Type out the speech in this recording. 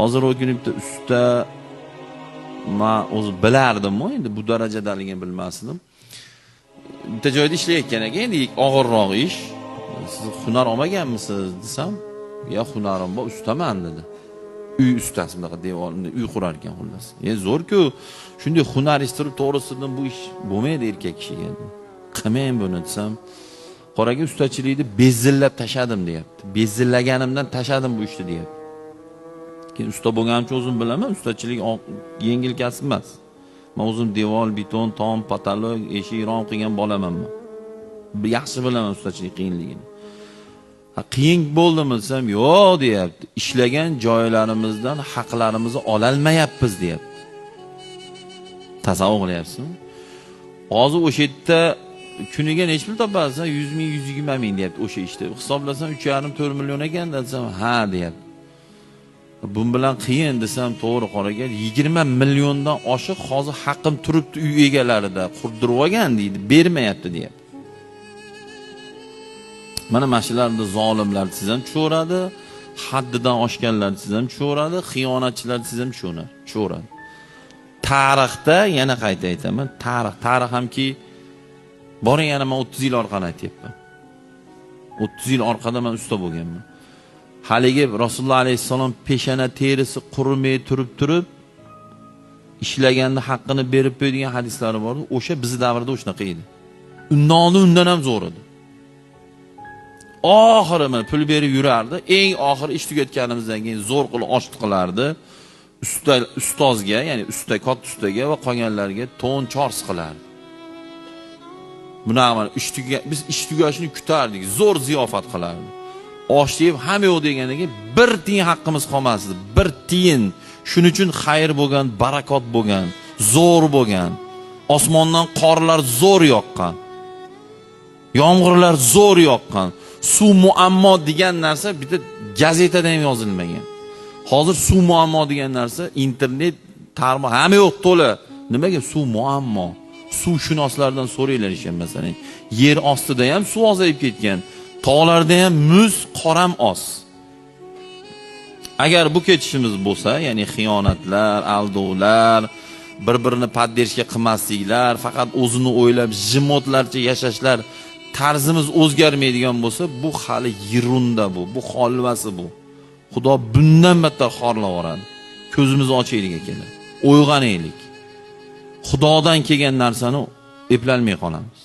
hozir o'kini bitta usta men o'zi bilardim-ku, endi bu darajadaligini bilmasdim. Bitta joyda ishlayotgan ekan, endi og'irroq ish. Siz hunar olmaganmisiz desam, "Yo'q, hunarim bor, ustaman" dedi. Uy ustasi bunaqa devorni uy qurar ekan xullas. Zo'r-ku. Shunday hunar istirib to'g'risidan bu ish bo'lmaydi erkak kishiga. Qilmang buni desam, qoraga ustachilikni bezillab tashadim deyapti. Bezillaganimdan tashadim bu ishni deyapti. Keyin usta bo'lganim uchun o'zim bilaman, ustachilik yengil kasb emas. Men o'zim devor, beton, tom, patolog, eshik, rom qilgan bolaman men. Yaxshi bilaman ustachilik qiyinligini. Qiyin bo'ldimi desam, "Yo'q" deyapti. "Ishlagan joylarimizdan haqlarimizni ololmayapmiz" deyapti. Tasavvur qilyapsizmi? Hozir o'sha yerda kuniga necha pul topasiz? 100 ming, 120 ming deyapti o'sha ishda. Hisoblasam 3,5-4 million ekan desam, "Ha" deyapti. Bu bilan qiyin desam, to'g'ri qoraga 20 milliondan oshiq hozir haqqim turibdi uy egalarida, qurdirib olgan deydi, bermayapti deyapti. Mana mashinlarda zolimlar siz ham cho'radi, haddidan oshganlar siz ham cho'radi, xiyonatchilar siz ham cho'radi. Tarixda yana qayta aytaman, tarix hamki boring, yana men 30 yil orqani aytyapman. 30 yil orqada men usta bo'lganman. Haligi Rasululloh alayhisalom peshana terisi qurimay turib ishlaganda haqqini berib qo'ydigan hadislari bor. O'sha bizning davrda o'shnaqa edi. Undan ham zo'r edi. Oxiri men pul berib yurardi. Eng oxiri ish tugatganimizdan keyin zo'r qilib oshit qilardi. Ustozga, ya'ni katta ustaga va qolganlarga to'n chors qilardi. Bunaqa biz ish tugashini kutardik, zo'r ziyofat qilardi. Osh yeb hamma yo'q degandan keyin bir tiyin haqqimiz qolmasdi. Bir tiyin. Shuning uchun xayr bo'lgan, barakot bo'lgan, zo'r bo'lgan. Osmondan qorlar zo'r yoqqan. Yomg'irlar zo'r yoqqan. Suv muammo degan narsa bitta gazetada ham yozilmagan. Hozir suv muammo degan narsa internet tarmoq hamma yo'q to'la. Nimaga suv muammo? Suvshunoslardan so'raylar ekan masalan. Yer ostida ham suv ozayib ketgan. Tog'larda ham muz, qoram oz. Agar bu ketishimiz bo'lsa, ya'ni xiyonatlar, aldovlar, bir-birini podderishga qilmasliklar, faqat o'zini o'ylab jimotlarcha yashashlar, tarzimiz o'zgarmaydigan bo'lsa, bu hali yirunda bu xolvasi bu. Xudo bundan battar xorlab yuboradi. Ko'zimizni ochaylik akalar. Uyg'onaylik. Xudodan kelgan narsani eplolmay qolamiz.